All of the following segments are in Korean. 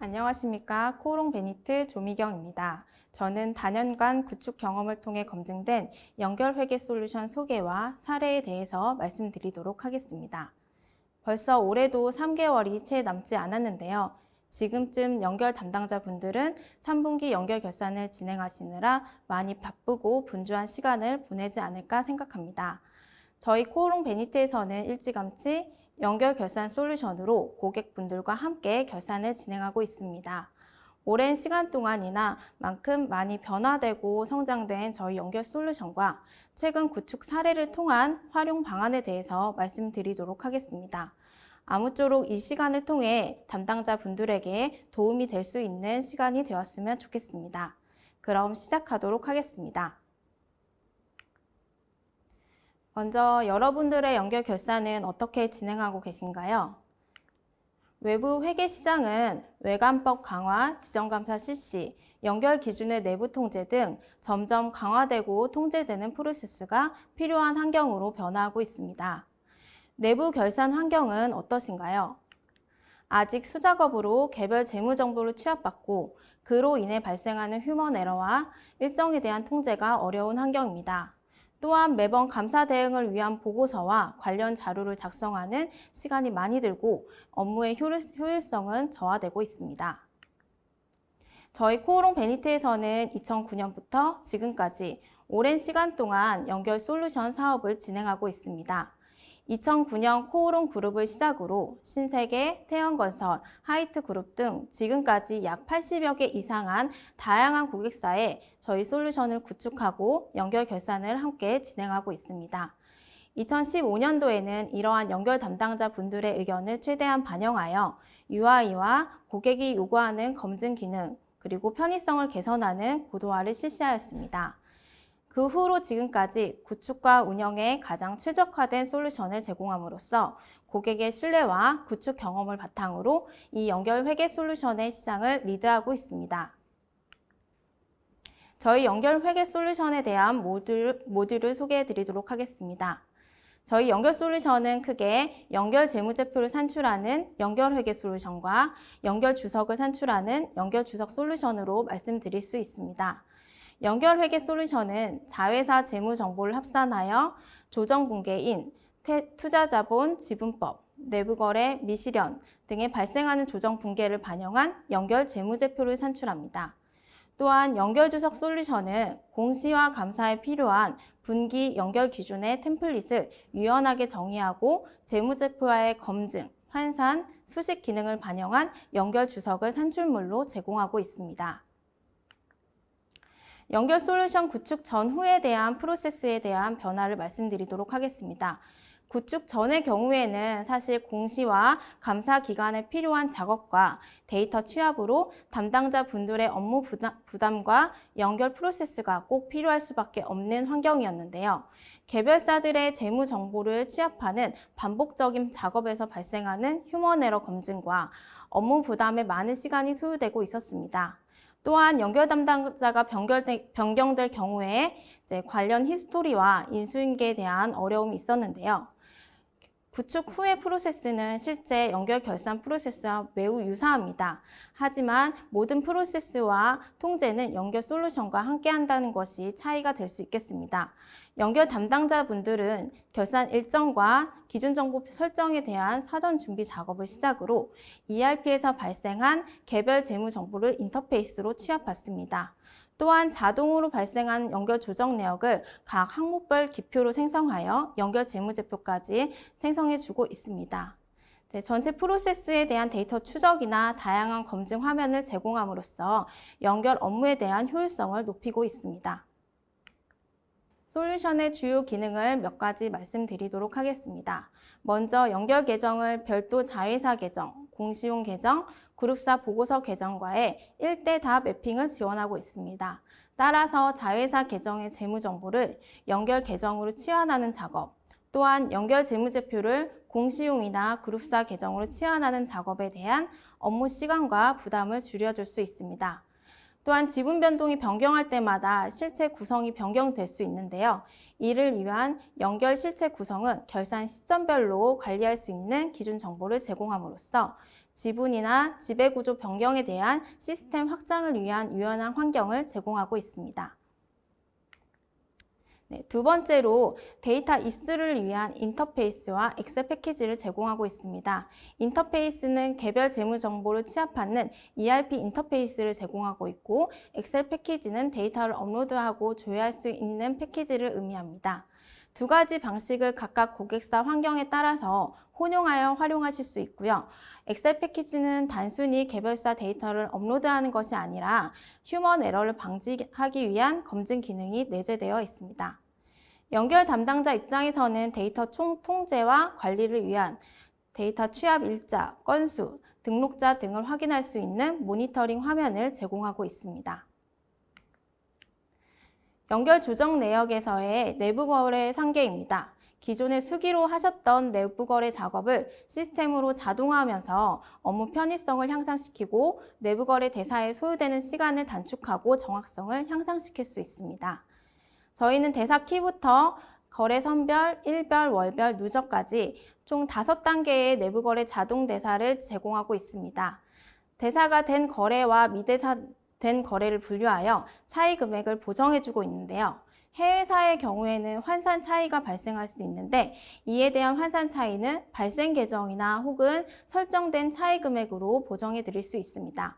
안녕하십니까. 코오롱 베니트 조미경입니다. 저는 다년간 구축 경험을 통해 검증된 연결회계 솔루션 소개와 사례에 대해서 말씀드리도록 하겠습니다. 벌써 올해도 3개월이 채 남지 않았는데요. 지금쯤 연결 담당자분들은 3분기 연결 결산을 진행하시느라 많이 바쁘고 분주한 시간을 보내지 않을까 생각합니다. 저희 코오롱 베니트에서는 일찌감치 연결 결산 솔루션으로 고객분들과 함께 결산을 진행하고 있습니다. 오랜 시간 동안이나 만큼 많이 변화되고 성장된 저희 연결 솔루션과 최근 구축 사례를 통한 활용 방안에 대해서 말씀드리도록 하겠습니다. 아무쪼록 이 시간을 통해 담당자분들에게 도움이 될 수 있는 시간이 되었으면 좋겠습니다. 그럼 시작하도록 하겠습니다. 먼저 여러분들의 연결 결산은 어떻게 진행하고 계신가요? 외부 회계 시장은 외관법 강화, 지정감사 실시, 연결 기준의 내부 통제 등 점점 강화되고 통제되는 프로세스가 필요한 환경으로 변화하고 있습니다. 내부 결산 환경은 어떠신가요? 아직 수작업으로 개별 재무 정보를 취합받고 그로 인해 발생하는 휴먼 에러와 일정에 대한 통제가 어려운 환경입니다. 또한 매번 감사 대응을 위한 보고서와 관련 자료를 작성하는 시간이 많이 들고 업무의 효율성은 저하되고 있습니다. 저희 코오롱 베니트에서는 2009년부터 지금까지 오랜 시간 동안 연결 솔루션 사업을 진행하고 있습니다. 2009년 코오롱 그룹을 시작으로 신세계, 태연건설, 하이트그룹 등 지금까지 약 80여 개 이상한 다양한 고객사에 저희 솔루션을 구축하고 연결 결산을 함께 진행하고 있습니다. 2015년도에는 이러한 연결 담당자 분들의 의견을 최대한 반영하여 UI와 고객이 요구하는 검증 기능, 그리고 편의성을 개선하는 고도화를 실시하였습니다. 그 후로 지금까지 구축과 운영에 가장 최적화된 솔루션을 제공함으로써 고객의 신뢰와 구축 경험을 바탕으로 이 연결 회계 솔루션의 시장을 리드하고 있습니다. 저희 연결 회계 솔루션에 대한 모듈을 소개해 드리도록 하겠습니다. 저희 연결 솔루션은 크게 연결 재무제표를 산출하는 연결 회계 솔루션과 연결 주석을 산출하는 연결 주석 솔루션으로 말씀드릴 수 있습니다. 연결 회계 솔루션은 자회사 재무 정보를 합산하여 조정분계인, 투자자본 지분법, 내부거래, 미실현 등에 발생하는 조정분계를 반영한 연결 재무제표를 산출합니다. 또한 연결주석 솔루션은 공시와 감사에 필요한 분기 연결 기준의 템플릿을 유연하게 정의하고 재무제표와의 검증, 환산, 수식 기능을 반영한 연결주석을 산출물로 제공하고 있습니다. 연결 솔루션 구축 전후에 대한 프로세스에 대한 변화를 말씀드리도록 하겠습니다. 구축 전의 경우에는 사실 공시와 감사 기간에 필요한 작업과 데이터 취합으로 담당자 분들의 업무 부담과 연결 프로세스가 꼭 필요할 수밖에 없는 환경이었는데요. 개별사들의 재무 정보를 취합하는 반복적인 작업에서 발생하는 휴먼 에러 검증과 업무 부담에 많은 시간이 소요되고 있었습니다. 또한 연결 담당자가 변경될 경우에 관련 히스토리와 인수인계에 대한 어려움이 있었는데요. 구축 후의 프로세스는 실제 연결 결산 프로세스와 매우 유사합니다. 하지만 모든 프로세스와 통제는 연결 솔루션과 함께 한다는 것이 차이가 될 수 있겠습니다. 연결 담당자분들은 결산 일정과 기준 정보 설정에 대한 사전 준비 작업을 시작으로 ERP에서 발생한 개별 재무 정보를 인터페이스로 취합받습니다. 또한 자동으로 발생한 연결 조정 내역을 각 항목별 기표로 생성하여 연결 재무제표까지 생성해주고 있습니다. 전체 프로세스에 대한 데이터 추적이나 다양한 검증 화면을 제공함으로써 연결 업무에 대한 효율성을 높이고 있습니다. 솔루션의 주요 기능을 몇 가지 말씀드리도록 하겠습니다. 먼저 연결 계정을 별도 자회사 계정, 공시용 계정, 그룹사 보고서 계정과의 1대 다 매핑을 지원하고 있습니다. 따라서 자회사 계정의 재무 정보를 연결 계정으로 치환하는 작업, 또한 연결 재무제표를 공시용이나 그룹사 계정으로 치환하는 작업에 대한 업무 시간과 부담을 줄여줄 수 있습니다. 또한 지분 변동이 변경할 때마다 실체 구성이 변경될 수 있는데요. 이를 위한 연결 실체 구성은 결산 시점별로 관리할 수 있는 기준 정보를 제공함으로써 지분이나 지배구조 변경에 대한 시스템 확장을 위한 유연한 환경을 제공하고 있습니다. 두 번째로 데이터 입수를 위한 인터페이스와 엑셀 패키지를 제공하고 있습니다. 인터페이스는 개별 재무 정보를 취합하는 ERP 인터페이스를 제공하고 있고, 엑셀 패키지는 데이터를 업로드하고 조회할 수 있는 패키지를 의미합니다. 두 가지 방식을 각각 고객사 환경에 따라서 혼용하여 활용하실 수 있고요. 엑셀 패키지는 단순히 개별사 데이터를 업로드하는 것이 아니라 휴먼 에러를 방지하기 위한 검증 기능이 내재되어 있습니다. 연결 담당자 입장에서는 데이터 통제와 관리를 위한 데이터 취합 일자, 건수, 등록자 등을 확인할 수 있는 모니터링 화면을 제공하고 있습니다. 연결 조정 내역에서의 내부 거래 단계입니다. 기존에 수기로 하셨던 내부 거래 작업을 시스템으로 자동화하면서 업무 편의성을 향상시키고 내부 거래 대사에 소요되는 시간을 단축하고 정확성을 향상시킬 수 있습니다. 저희는 대사 키부터 거래 선별, 일별, 월별, 누적까지 총 5단계의 내부 거래 자동 대사를 제공하고 있습니다. 대사가 된 거래와 미대사된 거래를 분류하여 차이 금액을 보정해주고 있는데요. 해외사의 경우에는 환산 차이가 발생할 수 있는데, 이에 대한 환산 차이는 발생 계정이나 혹은 설정된 차이 금액으로 보정해 드릴 수 있습니다.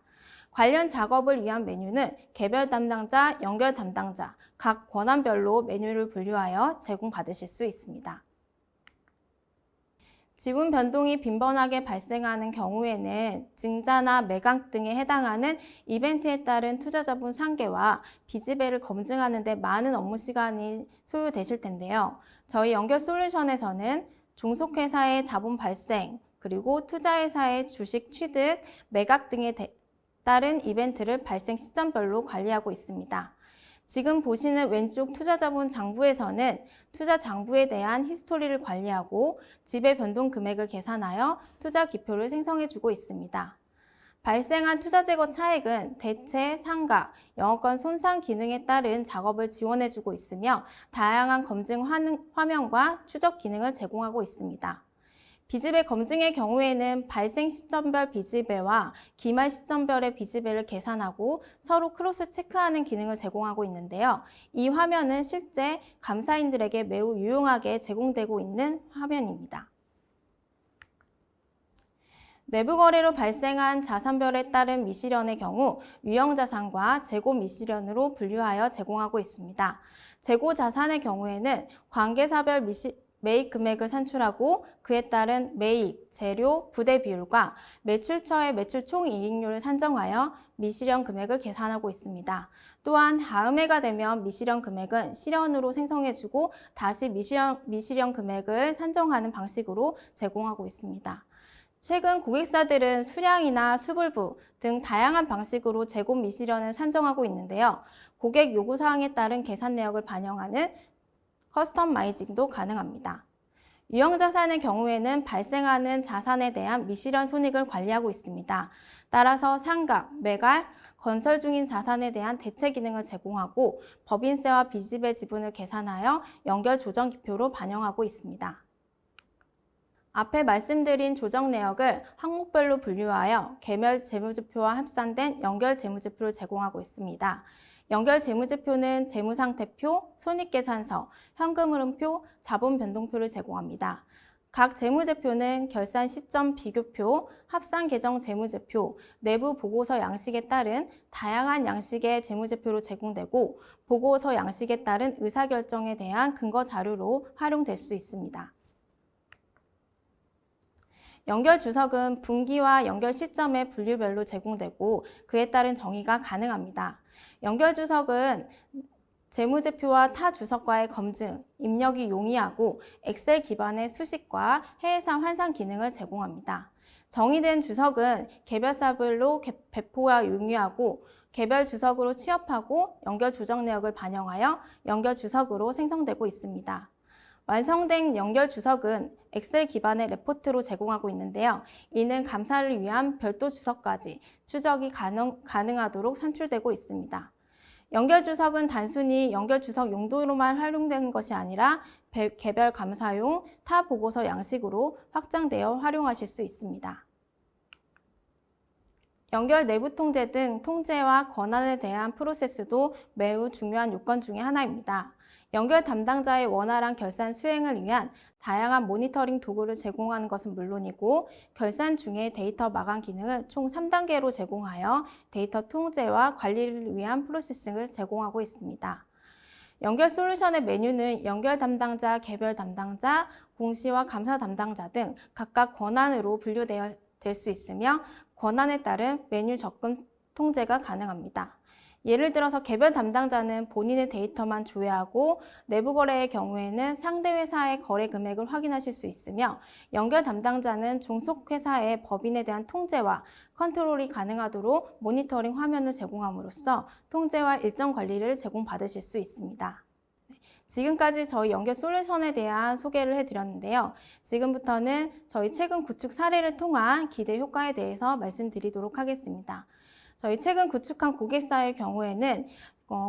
관련 작업을 위한 메뉴는 개별 담당자, 연결 담당자, 각 권한별로 메뉴를 분류하여 제공받으실 수 있습니다. 지분 변동이 빈번하게 발생하는 경우에는 증자나 매각 등에 해당하는 이벤트에 따른 투자자분 상계와 비지배를 검증하는 데 많은 업무 시간이 소요되실 텐데요. 저희 연결 솔루션에서는 종속회사의 자본 발생, 그리고 투자회사의 주식 취득, 매각 등에 따른 이벤트를 발생 시점별로 관리하고 있습니다. 지금 보시는 왼쪽 투자자본 장부에서는 투자 장부에 대한 히스토리를 관리하고 지배 변동 금액을 계산하여 투자 기표를 생성해주고 있습니다. 발생한 투자 재고 차액은 대체, 상각, 영업권 손상 기능에 따른 작업을 지원해주고 있으며 다양한 검증 화면과 추적 기능을 제공하고 있습니다. 비지배 검증의 경우에는 발생 시점별 비지배와 기말 시점별의 비지배를 계산하고 서로 크로스 체크하는 기능을 제공하고 있는데요. 이 화면은 실제 감사인들에게 매우 유용하게 제공되고 있는 화면입니다. 내부 거래로 발생한 자산별에 따른 미실현의 경우 유형자산과 재고 미실현으로 분류하여 제공하고 있습니다. 재고 자산의 경우에는 관계사별 매입 금액을 산출하고 그에 따른 매입, 재료, 부대 비율과 매출처의 매출 총이익률을 산정하여 미실현 금액을 계산하고 있습니다. 또한 다음 해가 되면 미실현 금액은 실현으로 생성해주고 다시 미실현 금액을 산정하는 방식으로 제공하고 있습니다. 최근 고객사들은 수량이나 수불부 등 다양한 방식으로 재고 미실현을 산정하고 있는데요. 고객 요구사항에 따른 계산 내역을 반영하는 커스터마이징도 가능합니다. 유형자산의 경우에는 발생하는 자산에 대한 미실현 손익을 관리하고 있습니다. 따라서 상각, 매각, 건설 중인 자산에 대한 대체 기능을 제공하고 법인세와 비지배 지분을 계산하여 연결 조정 기표로 반영하고 있습니다. 앞에 말씀드린 조정 내역을 항목별로 분류하여 개별 재무지표와 합산된 연결 재무지표를 제공하고 있습니다. 연결 재무지표는 재무상태표, 손익계산서, 현금흐름표, 자본변동표를 제공합니다. 각 재무제표는 결산 시점 비교표, 합산계정 재무제표, 내부 보고서 양식에 따른 다양한 양식의 재무제표로 제공되고 보고서 양식에 따른 의사결정에 대한 근거 자료로 활용될 수 있습니다. 연결 주석은 분기와 연결 시점의 분류별로 제공되고 그에 따른 정의가 가능합니다. 연결 주석은 재무제표와 타 주석과의 검증, 입력이 용이하고 엑셀 기반의 수식과 해외사 환산 기능을 제공합니다. 정의된 주석은 개별사별로 배포가 용이하고 개별 주석으로 취합하고 연결 조정 내역을 반영하여 연결 주석으로 생성되고 있습니다. 완성된 연결 주석은 엑셀 기반의 레포트로 제공하고 있는데요. 이는 감사를 위한 별도 주석까지 추적이 가능하도록 산출되고 있습니다. 연결 주석은 단순히 연결 주석 용도로만 활용되는 것이 아니라 개별 감사용, 타 보고서 양식으로 확장되어 활용하실 수 있습니다. 연결 내부 통제 등 통제와 권한에 대한 프로세스도 매우 중요한 요건 중의 하나입니다. 연결 담당자의 원활한 결산 수행을 위한 다양한 모니터링 도구를 제공하는 것은 물론이고 결산 중에 데이터 마감 기능을 총 3단계로 제공하여 데이터 통제와 관리를 위한 프로세싱을 제공하고 있습니다. 연결 솔루션의 메뉴는 연결 담당자, 개별 담당자, 공시와 감사 담당자 등 각각 권한으로 분류될 수 있으며 권한에 따른 메뉴 접근 통제가 가능합니다. 예를 들어서 개별 담당자는 본인의 데이터만 조회하고 내부 거래의 경우에는 상대 회사의 거래 금액을 확인하실 수 있으며 연결 담당자는 종속 회사의 법인에 대한 통제와 컨트롤이 가능하도록 모니터링 화면을 제공함으로써 통제와 일정 관리를 제공받으실 수 있습니다. 지금까지 저희 연결 솔루션에 대한 소개를 해드렸는데요. 지금부터는 저희 최근 구축 사례를 통한 기대 효과에 대해서 말씀드리도록 하겠습니다. 저희 최근 구축한 고객사의 경우에는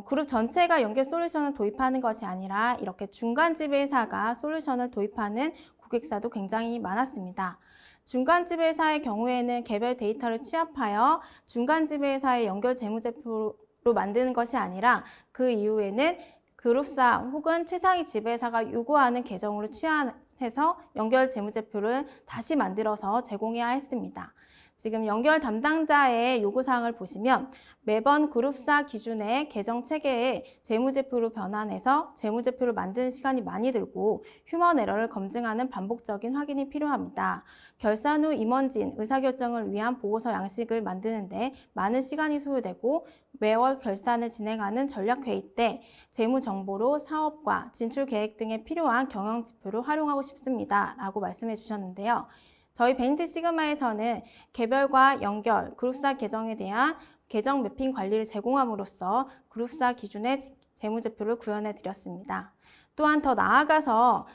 그룹 전체가 연결 솔루션을 도입하는 것이 아니라 이렇게 중간 지배사가 솔루션을 도입하는 고객사도 굉장히 많았습니다. 중간 지배사의 경우에는 개별 데이터를 취합하여 중간 지배사의 연결 재무제표로 만드는 것이 아니라 그 이후에는 그룹사 혹은 최상위 지배사가 요구하는 계정으로 취합해서 연결 재무제표를 다시 만들어서 제공해야 했습니다. 지금 연결 담당자의 요구사항을 보시면 매번 그룹사 기준의 계정 체계에 재무제표로 변환해서 재무제표를 만드는 시간이 많이 들고 휴먼 에러를 검증하는 반복적인 확인이 필요합니다. 결산 후 임원진 의사결정을 위한 보고서 양식을 만드는데 많은 시간이 소요되고 매월 결산을 진행하는 전략회의 때 재무정보로 사업과 진출 계획 등에 필요한 경영지표를 활용하고 싶습니다. 라고 말씀해 주셨는데요. 저희 베인트 시그마에서는 개별과 연결, 그룹사 계정에 대한 계정 매핑 관리를 제공함으로써 그룹사 기준의 재무제표를 구현해 드렸습니다. 또한 더 나아가서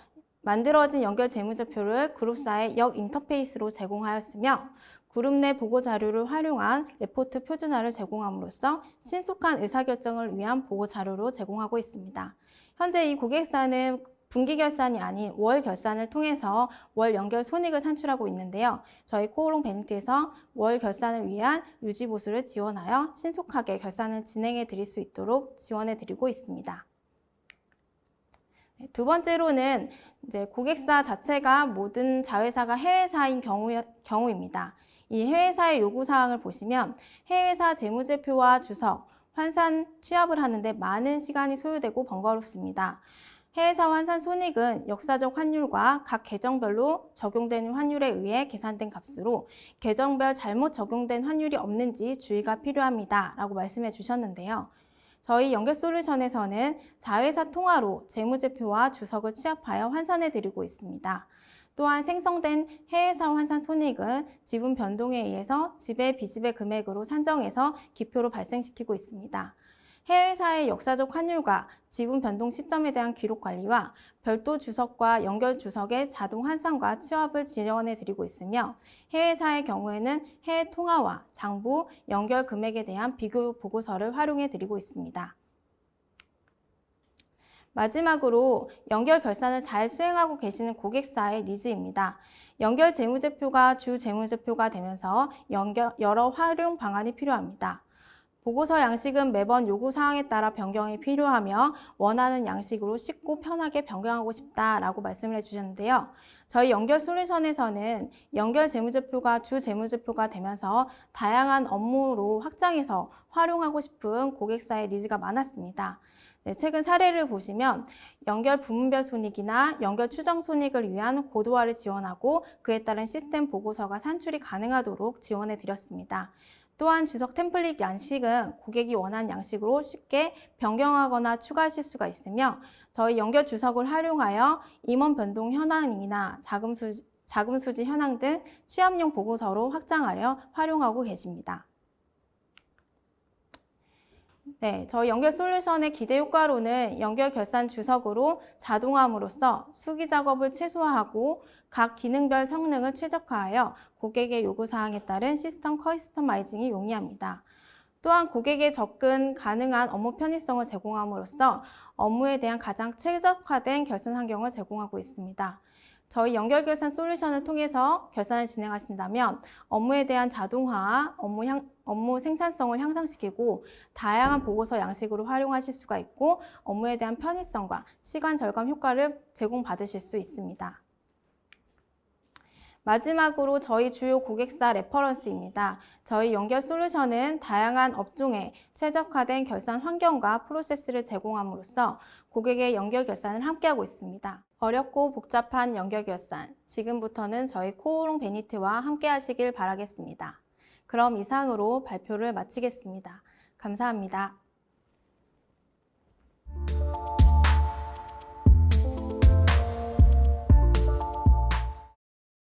만들어진 연결 재무제표를 그룹사의 역 인터페이스로 제공하였으며 그룹 내 보고 자료를 활용한 레포트 표준화를 제공함으로써 신속한 의사결정을 위한 보고 자료로 제공하고 있습니다. 현재 이 고객사는 분기 결산이 아닌 월 결산을 통해서 월 연결 손익을 산출하고 있는데요. 저희 코오롱 베인트에서 월 결산을 위한 유지 보수를 지원하여 신속하게 결산을 진행해 드릴 수 있도록 지원해 드리고 있습니다. 두 번째로는 이제 고객사 자체가 모든 자회사가 해외사인 경우입니다. 이 해외사의 요구사항을 보시면 해외사 재무제표와 주석, 환산 취합을 하는데 많은 시간이 소요되고 번거롭습니다. 해외사 환산 손익은 역사적 환율과 각 계정별로 적용되는 환율에 의해 계산된 값으로 계정별 잘못 적용된 환율이 없는지 주의가 필요합니다. 라고 말씀해 주셨는데요. 저희 연결 솔루션에서는 자회사 통화로 재무제표와 주석을 취합하여 환산해 드리고 있습니다. 또한 생성된 해외사 환산 손익은 지분 변동에 의해서 지배, 비지배 금액으로 산정해서 기표로 발생시키고 있습니다. 해외사의 역사적 환율과 지분 변동 시점에 대한 기록 관리와 별도 주석과 연결 주석의 자동 환산과 취합을 지원해 드리고 있으며 해외사의 경우에는 해외 통화와 장부, 연결 금액에 대한 비교 보고서를 활용해 드리고 있습니다. 마지막으로 연결 결산을 잘 수행하고 계시는 고객사의 니즈입니다. 연결 재무제표가 주 재무제표가 되면서 여러 활용 방안이 필요합니다. 보고서 양식은 매번 요구사항에 따라 변경이 필요하며 원하는 양식으로 쉽고 편하게 변경하고 싶다라고 말씀을 해주셨는데요. 저희 연결 솔루션에서는 연결 재무제표가 주 재무제표가 되면서 다양한 업무로 확장해서 활용하고 싶은 고객사의 니즈가 많았습니다. 최근 사례를 보시면 연결 부문별 손익이나 연결 추정 손익을 위한 고도화를 지원하고 그에 따른 시스템 보고서가 산출이 가능하도록 지원해 드렸습니다. 또한 주석 템플릿 양식은 고객이 원하는 양식으로 쉽게 변경하거나 추가하실 수가 있으며 저희 연결 주석을 활용하여 임원 변동 현황이나 자금 수지 현황 등 취합용 보고서로 확장하려 활용하고 계십니다. 네, 저희 연결 솔루션의 기대 효과로는 연결 결산 주석으로 자동화함으로써 수기 작업을 최소화하고 각 기능별 성능을 최적화하여 고객의 요구사항에 따른 시스템 커스터마이징이 용이합니다. 또한 고객의 접근 가능한 업무 편의성을 제공함으로써 업무에 대한 가장 최적화된 결산 환경을 제공하고 있습니다. 저희 연결 결산 솔루션을 통해서 결산을 진행하신다면 업무에 대한 자동화, 업무 생산성을 향상시키고 다양한 보고서 양식으로 활용하실 수가 있고 업무에 대한 편의성과 시간 절감 효과를 제공받으실 수 있습니다. 마지막으로 저희 주요 고객사 레퍼런스입니다. 저희 연결 솔루션은 다양한 업종에 최적화된 결산 환경과 프로세스를 제공함으로써 고객의 연결 결산을 함께하고 있습니다. 어렵고 복잡한 연결 결산, 지금부터는 저희 코오롱 베니트와 함께 하시길 바라겠습니다. 그럼 이상으로 발표를 마치겠습니다. 감사합니다.